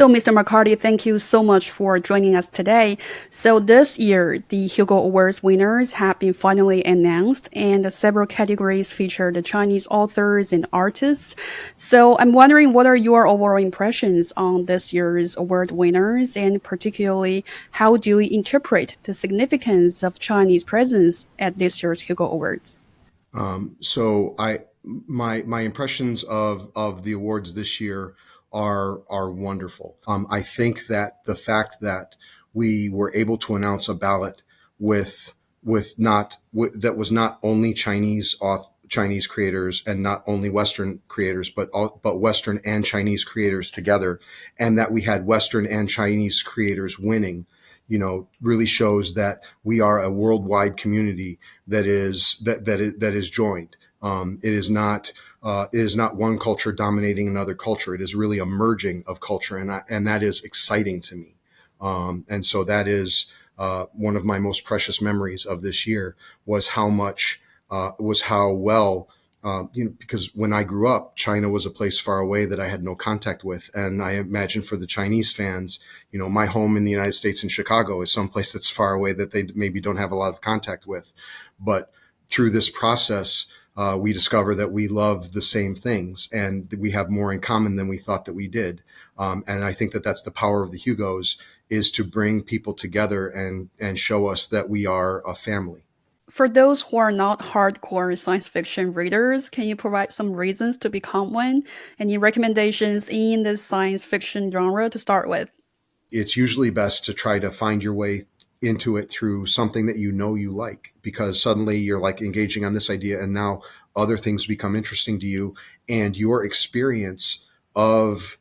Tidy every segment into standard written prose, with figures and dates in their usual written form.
So, Mr. McCarty, thank you so much for joining us today. So, this year, the Hugo Awards winners have been finally announced, and several categories feature the Chinese authors and artists. So, I'm wondering what are your overall impressions on this year's award winners, and particularly, how do you interpret the significance of Chinese presence at this year's Hugo Awards? So my impressions of the awards this year are wonderful. I think that the fact that we were able to announce a ballot with that was not only Chinese creators and not only Western creators, but Western and Chinese creators together, and that we had Western and Chinese creators winning, really shows that we are a worldwide community that is joined. It is not one culture dominating another culture. It is really a merging of culture, and that is exciting to me. And so that is one of my most precious memories of this year was how well. Because when I grew up, China was a place far away that I had no contact with. And I imagine for the Chinese fans, my home in the United States in Chicago is someplace that's far away that they maybe don't have a lot of contact with. But through this process, we discover that we love the same things and that we have more in common than we thought that we did. And I think that that's the power of the Hugos, is to bring people together and show us that we are a family. For those who are not hardcore science fiction readers, can you provide some reasons to become one? Any recommendations in the science fiction genre to start with? It's usually best to try to find your way into it through something that you like, because suddenly you're like engaging on this idea and now other things become interesting to you, and your experience of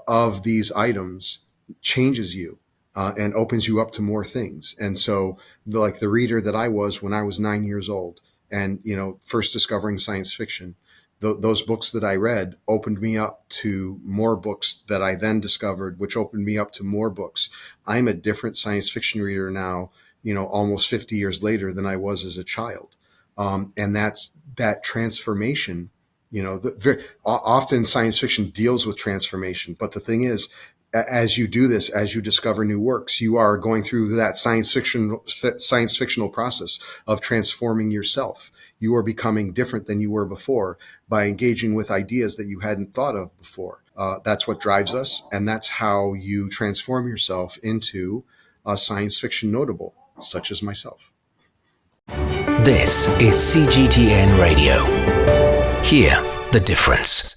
of these items changes you, and opens you up to more things. And so like the reader that I was when I was 9 years old and first discovering science fiction, those books that I read opened me up to more books that I then discovered, which opened me up to more books. I'm a different science fiction reader now, almost 50 years later, than I was as a child. And that transformation. Often science fiction deals with transformation, but the thing is, as you do this, as you discover new works, you are going through that science fictional process of transforming yourself. You are becoming different than you were before by engaging with ideas that you hadn't thought of before. That's what drives us, and that's how you transform yourself into a science fiction notable, such as myself. This is CGTN Radio. Hear the difference.